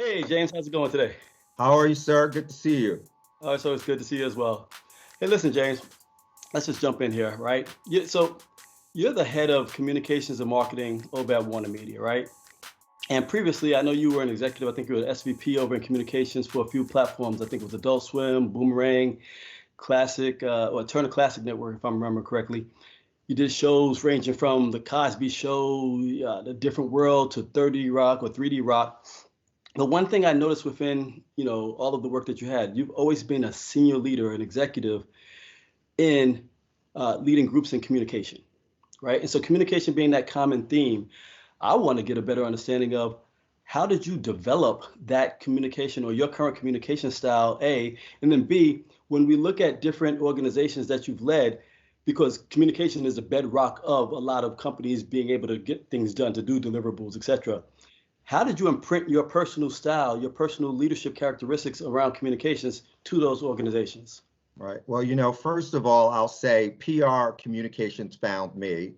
Hey, James, how's it going today? How are you, sir? Good to see you. Oh, it's always good to see you as well. Hey, listen, James, let's just jump in here, right? So you're the head of communications and marketing over at Warner Media, right? And previously, I know you were an executive. I think you were an SVP over in communications for a few platforms. I think it was Adult Swim, Boomerang, Classic, or Turner Classic Network, if I'm remembering correctly. You did shows ranging from the Cosby Show, The Different World, to 30 Rock or 3D Rock. The one thing I noticed within, all of the work that you had, you've always been a senior leader, an executive in leading groups in communication, right? And so communication being that common theme, I want to get a better understanding of how did you develop that communication or your current communication style, A, and then B, when we look at different organizations that you've led, because communication is the bedrock of a lot of companies being able to get things done, to do deliverables, et cetera. How did you imprint your personal style, your personal leadership characteristics around communications to those organizations? Right. Well, first of all, I'll say PR communications found me.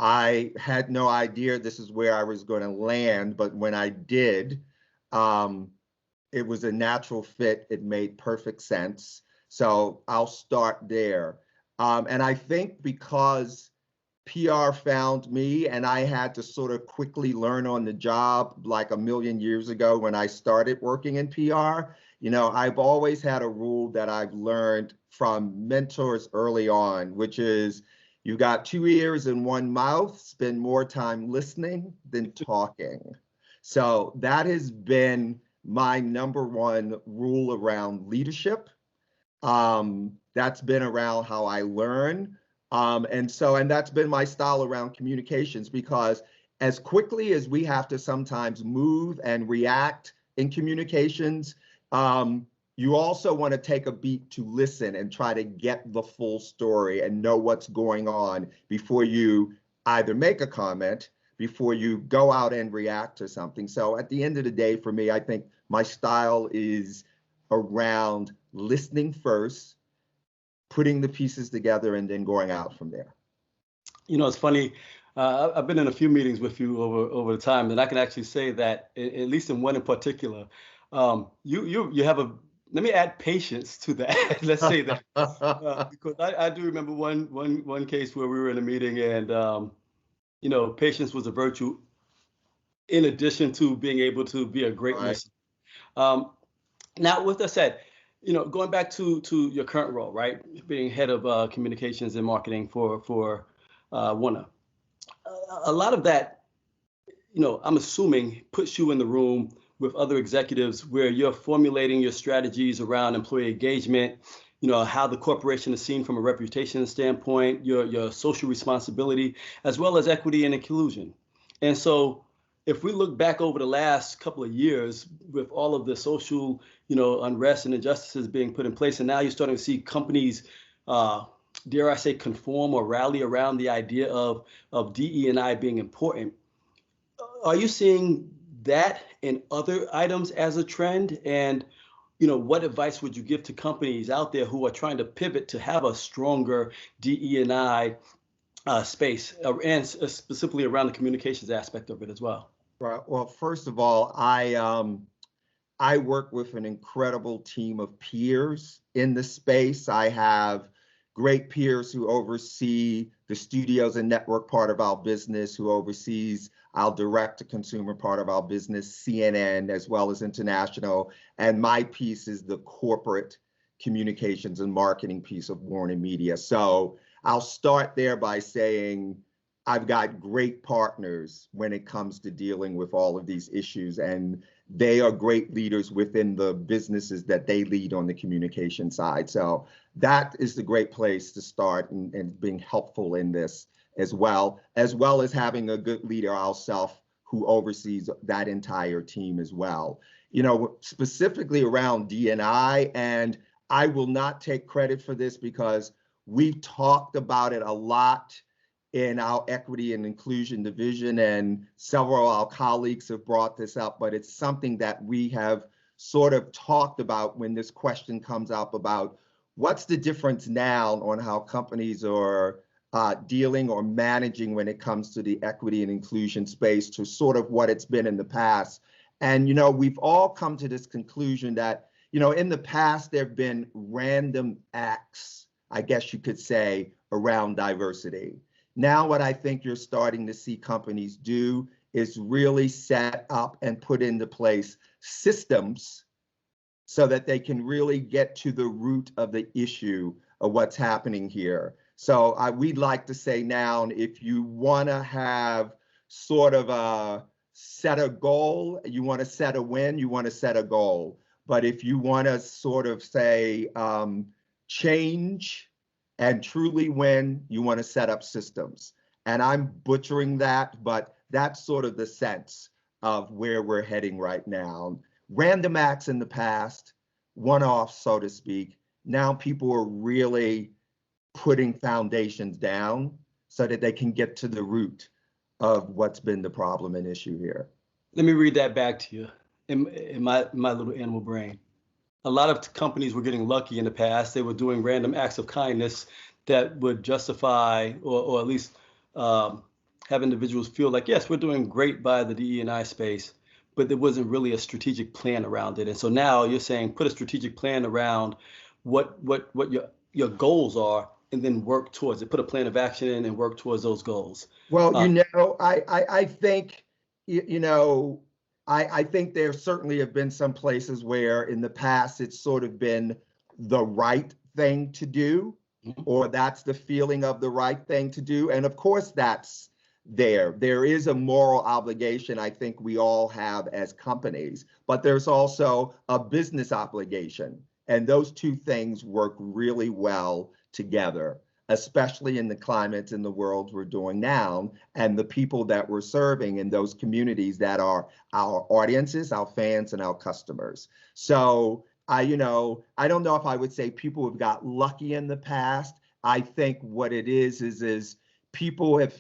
I had no idea this is where I was going to land, but when I did, um, it was a natural fit. It made perfect sense. So I'll start there. And I think because PR found me and I had to sort of quickly learn on the job like a million years ago when I started working in PR. I've always had a rule that I've learned from mentors early on, which is you got two ears and one mouth, spend more time listening than talking. So that has been my number one rule around leadership. That's been around how I learn. And that's been my style around communications because as quickly as we have to sometimes move and react in communications, you also want to take a beat to listen and try to get the full story and know what's going on before you either make a comment, before you go out and react to something. So at the end of the day, for me, I think my style is around listening first, putting the pieces together, and then going out from there. It's funny. I've been in a few meetings with you over the time, and I can actually say that, at least in one in particular, you have a. Let me add patience to that. Let's say that because I do remember one case where we were in a meeting, and patience was a virtue in addition to being able to be a great Right. listener. Um, Now, with that said, going back to your current role, right, being head of communications and marketing for Warner, a lot of that, I'm assuming puts you in the room with other executives where you're formulating your strategies around employee engagement, how the corporation is seen from a reputation standpoint, your social responsibility, as well as equity and inclusion. And so if we look back over the last couple of years with all of the social, unrest and injustices being put in place, and now you're starting to see companies, dare I say, conform or rally around the idea of DE&I being important. Are you seeing that in other items as a trend? And what advice would you give to companies out there who are trying to pivot to have a stronger DE&I space, and specifically around the communications aspect of it as well? Right. Well, first of all, I work with an incredible team of peers in the space. I have great peers who oversee the studios and network part of our business, who oversees our direct to consumer part of our business, CNN, as well as international. And my piece is the corporate communications and marketing piece of Warner Media. So I'll start there by saying I've got great partners when it comes to dealing with all of these issues, and they are great leaders within the businesses that they lead on the communication side. So that is the great place to start and being helpful in this as well as having a good leader ourselves who oversees that entire team as well. Specifically around D&I, and I will not take credit for this because we've talked about it a lot in our equity and inclusion division, and several of our colleagues have brought this up, but it's something that we have sort of talked about when this question comes up about what's the difference now on how companies are dealing or managing when it comes to the equity and inclusion space to sort of what it's been in the past. And, we've all come to this conclusion that, in the past, there have been random acts, I guess you could say, around diversity. Now, what I think you're starting to see companies do is really set up and put into place systems so that they can really get to the root of the issue of what's happening here. So we'd like to say now, if you want to have sort of set a goal, you want to set a win, you want to set a goal. But if you want to sort of say change and truly win, you want to set up systems. And I'm butchering that, but that's sort of the sense of where we're heading right now. Random acts in the past, one-off, so to speak. Now people are really putting foundations down so that they can get to the root of what's been the problem and issue here. Let me read that back to you in my little animal brain. A lot of companies were getting lucky in the past. They were doing random acts of kindness that would justify or at least have individuals feel like, yes, we're doing great by the DE&I space, but there wasn't really a strategic plan around it. And so now you're saying put a strategic plan around what your goals are and then work towards it. Put a plan of action in and work towards those goals. Well, I think, I think there certainly have been some places where in the past it's sort of been the right thing to do, or that's the feeling of the right thing to do. And of course, that's there. There is a moral obligation I think we all have as companies, but there's also a business obligation. And those two things work really well together, especially in the climates and the worlds we're doing now, and the people that we're serving in those communities that are our audiences, our fans, and our customers. So I don't know if I would say people have got lucky in the past. I think what it is people have,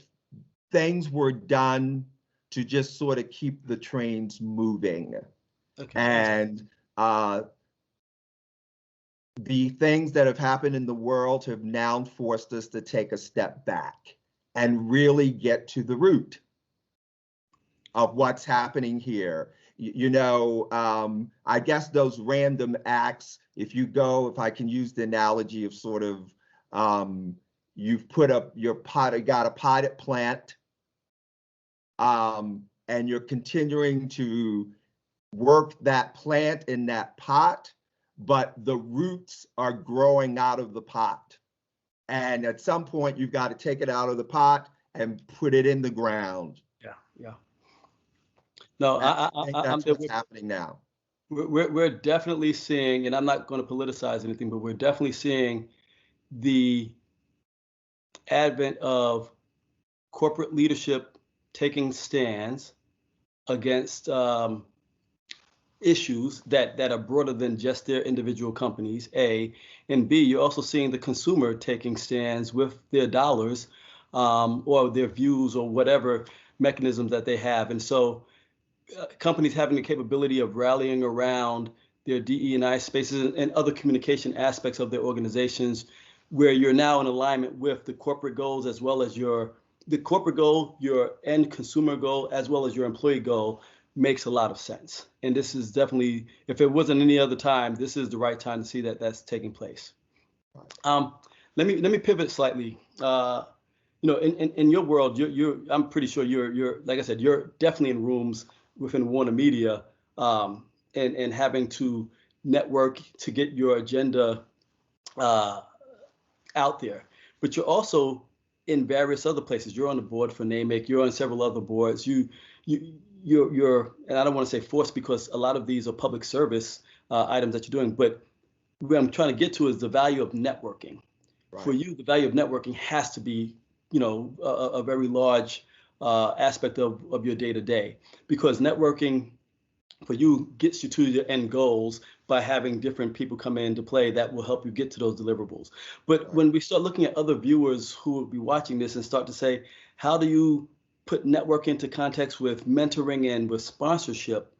things were done to just sort of keep the trains moving. Okay. And the things that have happened in the world have now forced us to take a step back and really get to the root of what's happening here. I guess those random acts, if I can use the analogy of sort of, you've put up your pot, got a potted plant, and you're continuing to work that plant in that pot, but the roots are growing out of the pot. And at some point, you've got to take it out of the pot and put it in the ground. Yeah. No, I think that's what's happening now. We're definitely seeing, and I'm not going to politicize anything, but we're definitely seeing the advent of corporate leadership taking stands against issues that are broader than just their individual companies, A, and B, you're also seeing the consumer taking stands with their dollars or their views or whatever mechanisms that they have. And so companies having the capability of rallying around their DE&I spaces and other communication aspects of their organizations, where you're now in alignment with the corporate goals as well as the corporate goal, your end consumer goal, as well as your employee goal, makes a lot of sense. And this is definitely, if it wasn't any other time, this is the right time to see that that's taking place. Let me pivot slightly. In your world, I'm pretty sure you're like I said, you're definitely in rooms within Warner Media and having to network to get your agenda out there. But you're also in various other places. You're on the board for NAMIC. You're on several other boards. You're, and I don't want to say forced because a lot of these are public service items that you're doing. But what I'm trying to get to is the value of networking. Right. For you, the value of networking has to be, a very large aspect of your day-to-day, because networking for you gets you to your end goals by having different people come into play that will help you get to those deliverables. But when we start looking at other viewers who will be watching this and start to say, how do you put network into context with mentoring and with sponsorship?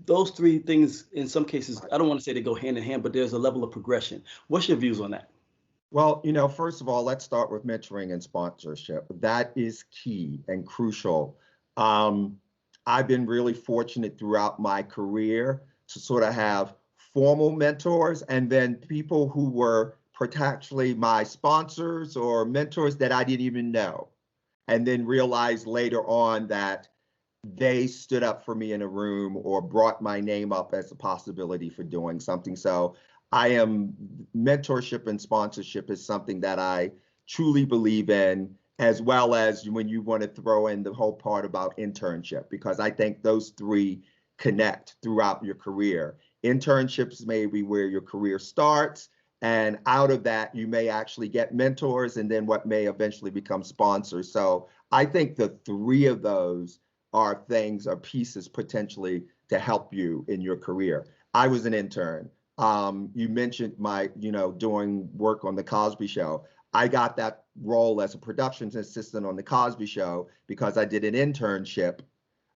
Those three things, in some cases, I don't want to say they go hand in hand, but there's a level of progression. What's your views on that? Well, first of all, let's start with mentoring and sponsorship. That is key and crucial. I've been really fortunate throughout my career to sort of have formal mentors and then people who were potentially my sponsors or mentors that I didn't even know. And then realized later on that they stood up for me in a room or brought my name up as a possibility for doing something. So mentorship and sponsorship is something that I truly believe in, as well as when you want to throw in the whole part about internship, because I think those three connect throughout your career. Internships may be where your career starts, and out of that, you may actually get mentors and then what may eventually become sponsors. So I think the three of those are things or pieces potentially to help you in your career. I was an intern. You mentioned my, doing work on the Cosby Show. I got that role as a production assistant on the Cosby Show because I did an internship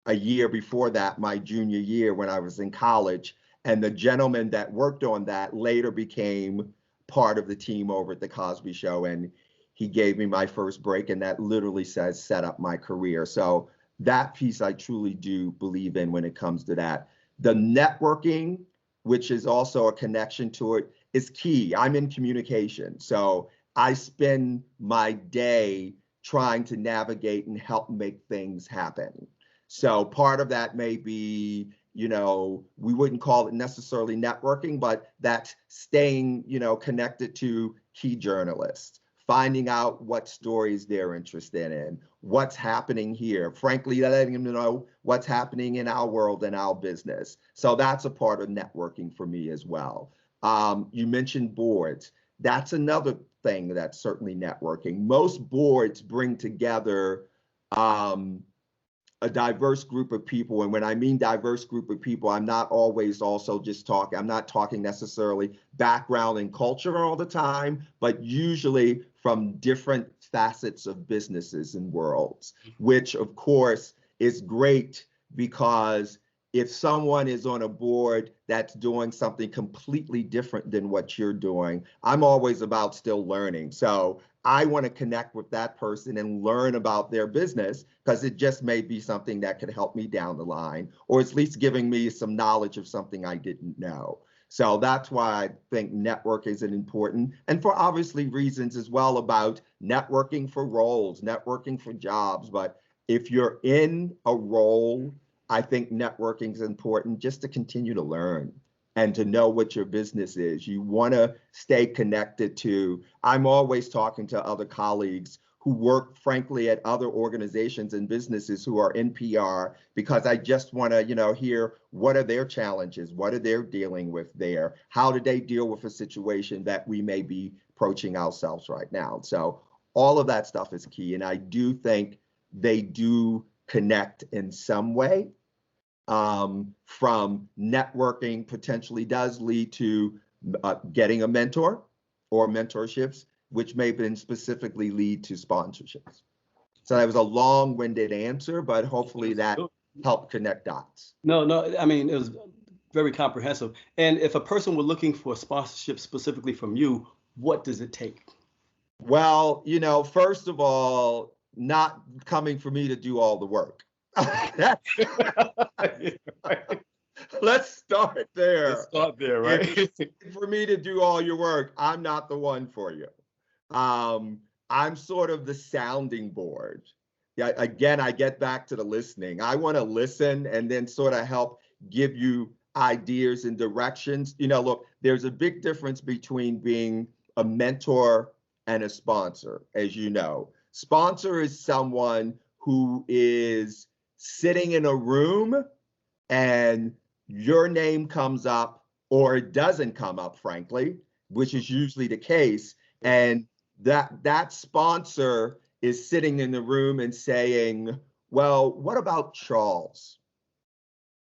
a year before that, my junior year when I was in college. And the gentleman that worked on that later became part of the team over at the Cosby Show. And he gave me my first break, and that literally says set up my career. So that piece I truly do believe in when it comes to that. The networking, which is also a connection to it, is key. I'm in communication. So I spend my day trying to navigate and help make things happen. So part of that may be, we wouldn't call it necessarily networking, but that's staying, connected to key journalists, finding out what stories they're interested in, what's happening here, frankly, letting them know what's happening in our world and our business. So that's a part of networking for me as well. You mentioned boards. That's another thing that's certainly networking. Most boards bring together a diverse group of people. And when I mean diverse group of people, I'm not always also just talking, I'm not talking necessarily background and culture all the time, but usually from different facets of businesses and worlds, which of course is great because if someone is on a board that's doing something completely different than what you're doing, I'm always about still learning. So I want to connect with that person and learn about their business because it just may be something that could help me down the line, or at least giving me some knowledge of something I didn't know. So that's why I think network is important, and for obviously reasons as well about networking for roles, networking for jobs. But if you're in a role, I think networking is important just to continue to learn and to know what your business is. You want to stay connected to, I'm always talking to other colleagues who work, frankly, at other organizations and businesses who are in PR, because I just want to, hear what are their challenges, what are they dealing with there, how did they deal with a situation that we may be approaching ourselves right now. So all of that stuff is key, and I do think they do connect in some way. From networking potentially does lead to getting a mentor or mentorships, which may then specifically lead to sponsorships. So that was a long-winded answer, but hopefully that helped connect dots. No, I mean, it was very comprehensive. And if a person were looking for sponsorship specifically from you, what does it take? Well, first of all, not coming for me to do all the work. Let's start there. Let's start there, right? For me to do all your work, I'm not the one for you. I'm sort of the sounding board. Yeah, again, I get back to the listening. I want to listen and then sort of help give you ideas and directions. Look, there's a big difference between being a mentor and a sponsor, as you know. Sponsor is someone who is sitting in a room and your name comes up or it doesn't come up, frankly, which is usually the case. And that sponsor is sitting in the room and saying, well, what about Charles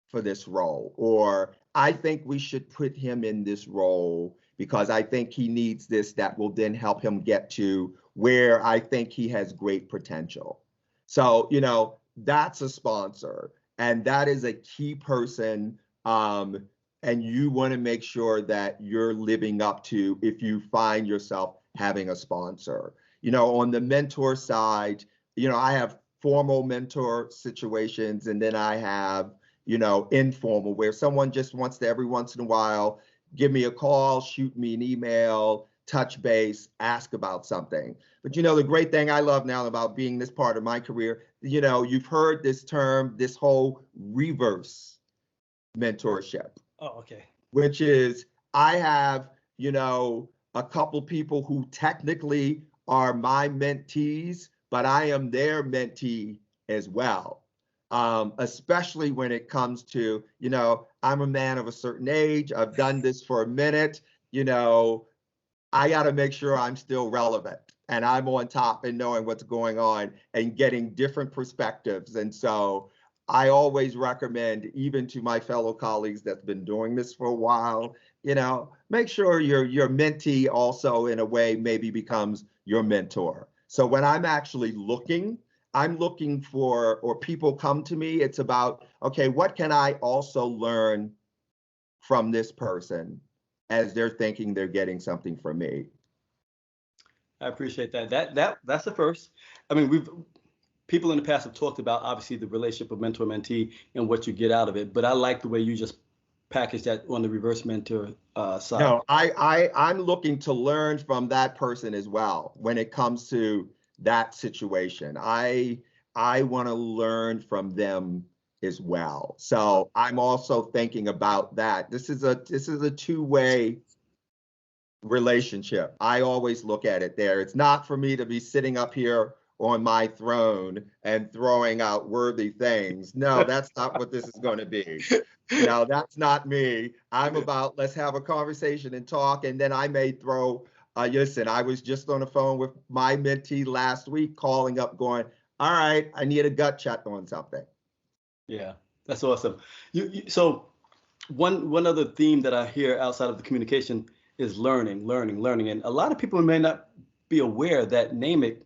for this role? Or I think we should put him in this role because I think he needs this, that will then help him get to where I think he has great potential. So, that's a sponsor, and that is a key person. And you want to make sure that you're living up to if you find yourself having a sponsor. On the mentor side, I have formal mentor situations, and then I have, informal, where someone just wants to every once in a while give me a call, shoot me an email, touch base, ask about something. But the great thing I love now about being this part of my career, you've heard this term, this whole reverse mentorship. Oh, okay. Which is I have, a couple people who technically are my mentees, but I am their mentee as well. Especially when it comes to, I'm a man of a certain age. I've done this for a minute. I got to make sure I'm still relevant and I'm on top and knowing what's going on and getting different perspectives. And so I always recommend, even to my fellow colleagues that's been doing this for a while, make sure your mentee also in a way maybe becomes your mentor. So when I'm actually I'm looking for, or people come to me, it's about, okay, what can I also learn from this person as they're thinking they're getting something from me? I appreciate that. That's the first. I mean, people in the past have talked about obviously the relationship of mentor mentee and what you get out of it, but I like the way you just package that on the reverse mentor side. No, I'm looking to learn from that person as well when it comes to that situation. I want to learn from them as well. So I'm also thinking about that. This is a two-way relationship. I always look at it there. It's not for me to be sitting up here on my throne and throwing out worthy things. No, that's not what this is going to be. That's not me. I'm about, let's have a conversation and talk. And then I may throw, listen, I was just on the phone with my mentee last week, calling up going, all right, I need a gut check on something. Yeah, that's awesome. So one other theme that I hear outside of the communication is learning. And a lot of people may not be aware that NAMIC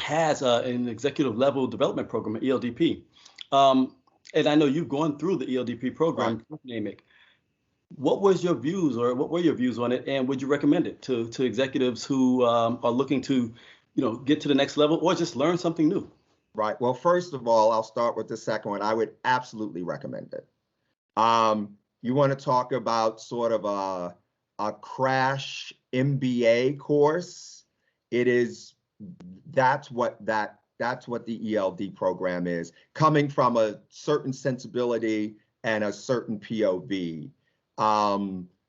has an executive level development program, an ELDP. And I know you've gone through the ELDP program with NAMIC. What were your views on it, and would you recommend it to executives who are looking to, get to the next level or just learn something new? Right. Well, first of all, I'll start with the second one. I would absolutely recommend it. You want to talk about sort of a crash MBA course? That's what the ELD program is, coming from a certain sensibility and a certain POV.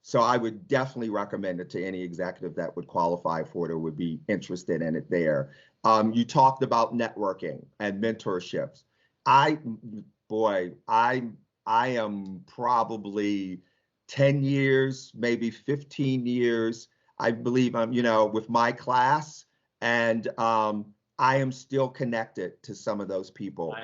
So I would definitely recommend it to any executive that would qualify for it or would be interested in it there. You talked about networking and mentorships. I am probably 10 years, maybe 15 years, I believe I'm, with my class, and I am still connected to some of those people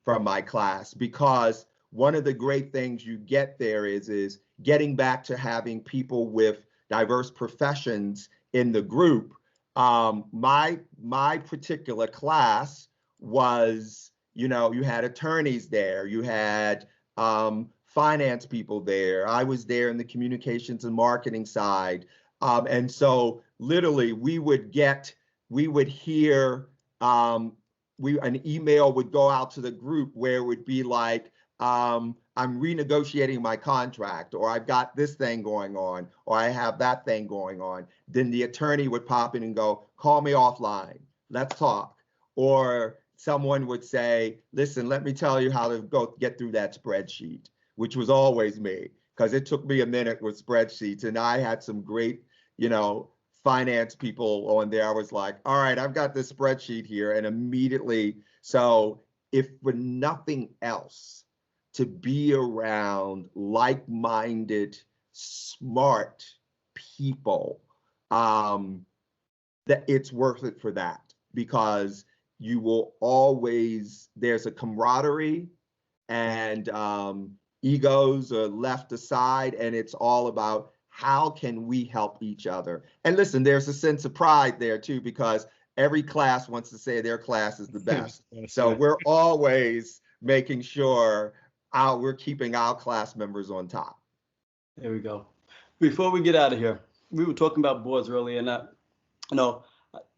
from my class, because one of the great things you get there is getting back to having people with diverse professions in the group. My particular class was, you had attorneys there, you had finance people there. I was there in the communications and marketing side. And so literally we would hear, an email would go out to the group where it would be like, I'm renegotiating my contract, or I've got this thing going on, or I have that thing going on. Then the attorney would pop in and go, call me offline, let's talk. Or someone would say, listen, let me tell you how to go get through that spreadsheet, which was always me, because it took me a minute with spreadsheets. And I had some great, finance people on there. I was like, all right, I've got this spreadsheet here. And immediately, so if for nothing else, to be around like-minded, smart people, that it's worth it for that, because you will always, there's a camaraderie, and egos are left aside, and it's all about how can we help each other. And listen, there's a sense of pride there too, because every class wants to say their class is the best. So we're always making sure we're keeping our class members on top. There we go. Before we get out of here, we were talking about boards earlier, and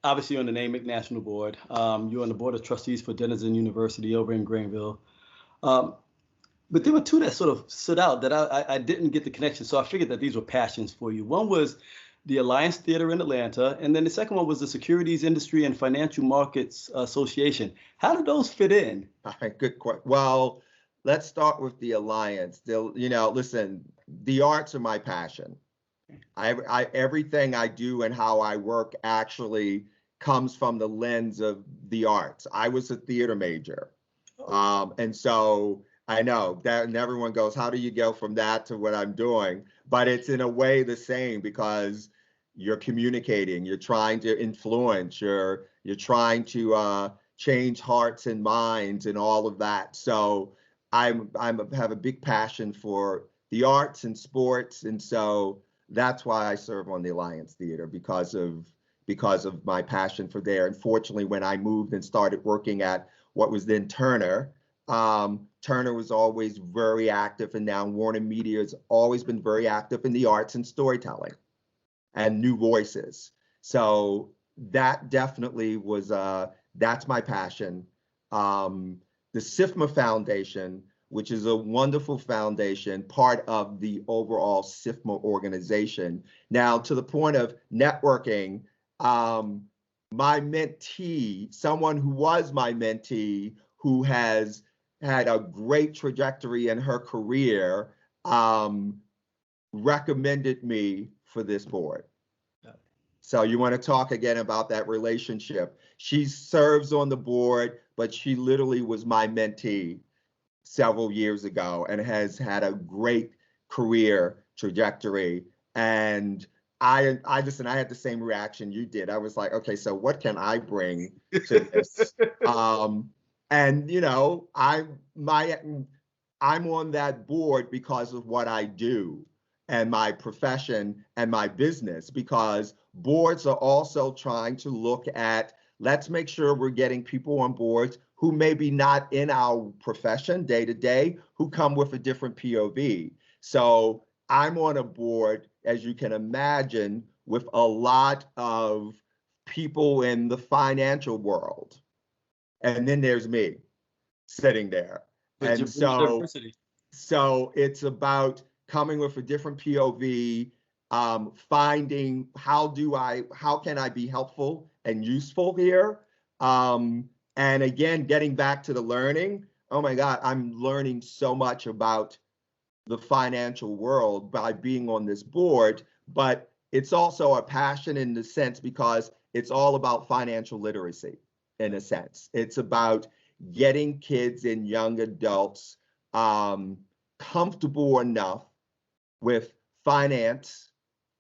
obviously on the NAMIC National Board. You're on the Board of Trustees for Denison University over in Greenville. But there were two that sort of stood out that I didn't get the connection. So I figured that these were passions for you. One was the Alliance Theater in Atlanta, and then the second one was the Securities Industry and Financial Markets Association. How did those fit in? All right, good question. Well, let's start with the Alliance. Listen, the arts are my passion. Everything I do and how I work actually comes from the lens of the arts. I was a theater major. And so I know that, and everyone goes, how do you go from that to what I'm doing? But it's in a way the same, because you're communicating, you're trying to influence, you're trying to change hearts and minds and all of that. So I have a big passion for the arts and sports, and so that's why I serve on the Alliance Theater, because of my passion for there. Unfortunately, when I moved and started working at what was then Turner, Turner was always very active, and now Warner Media has always been very active in the arts and storytelling and new voices. So that definitely was, that's my passion. The SIFMA Foundation, which is a wonderful foundation, part of the overall SIFMA organization. Now, to the point of networking, my mentee, someone who was my mentee, who has had a great trajectory in her career, recommended me for this board. So you want to talk again about that relationship. She serves on the board, but she literally was my mentee several years ago and has had a great career trajectory. And I had the same reaction you did. I was like, okay, so what can I bring to this? And I'm on that board because of what I do and my profession and my business, because boards are also trying to look at, let's make sure we're getting people on boards who maybe not in our profession day to day, who come with a different POV. So I'm on a board, as you can imagine, with a lot of people in the financial world. And then there's me sitting there. And so it's about coming with a different POV, finding how can I be helpful and useful here? And again, getting back to the learning, oh my God, I'm learning so much about the financial world by being on this board, but it's also a passion in the sense because it's all about financial literacy, in a sense. It's about getting kids and young adults comfortable enough with finance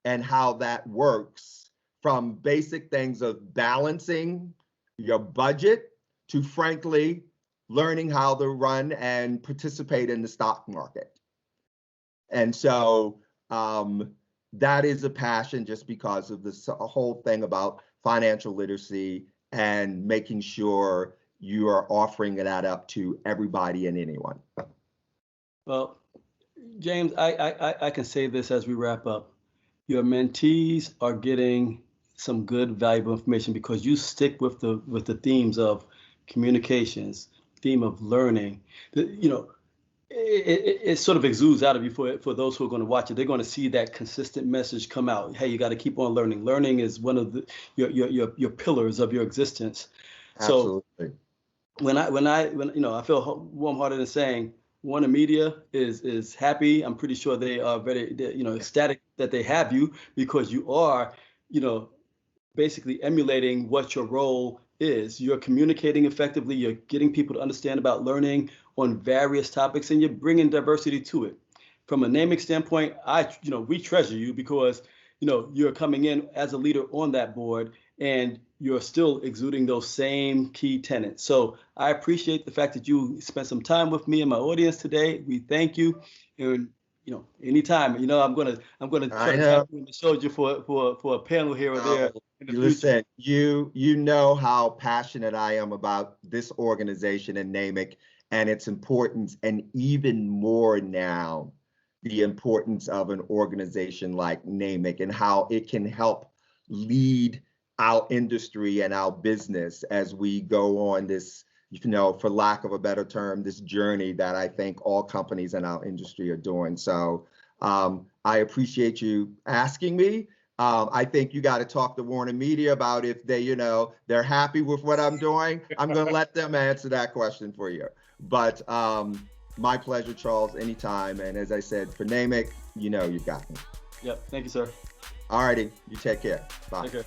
and how that works, from basic things of balancing your budget to, frankly, learning how to run and participate in the stock market. And so that is a passion, just because of this whole thing about financial literacy and making sure you are offering that up to everybody and anyone. Well, James, I can say this as we wrap up. Your mentees are getting some good, valuable information because you stick with the themes of communications, theme of learning. It sort of exudes out of you for those who are going to watch it. They're going to see that consistent message come out. Hey, you got to keep on learning. Learning is one of your pillars of your existence. Absolutely. So when I feel warm-hearted in saying Warner Media is happy. I'm pretty sure they are very ecstatic that they have you, because you are basically emulating what your role is. You're communicating effectively. You're getting people to understand about learning on various topics, and you're bringing diversity to it. From a NAMIC standpoint, we treasure you because you're coming in as a leader on that board, and you're still exuding those same key tenets. So I appreciate the fact that you spent some time with me and my audience today. We thank you. And anytime, I'm gonna try to tap you in the shoulder for a panel here or there in the future. Listen, you know how passionate I am about this organization and NAMIC and its importance, and even more now, the importance of an organization like NAMIC and how it can help lead our industry and our business as we go on this, for lack of a better term, this journey that I think all companies in our industry are doing. So I appreciate you asking me. I think you got to talk to Warner Media about if they, they're happy with what I'm doing. I'm going to let them answer that question for you. But my pleasure, Charles, anytime. And as I said, for NAMIC, you've got me. Yep. Thank you, sir. All righty. You take care. Bye. Take care.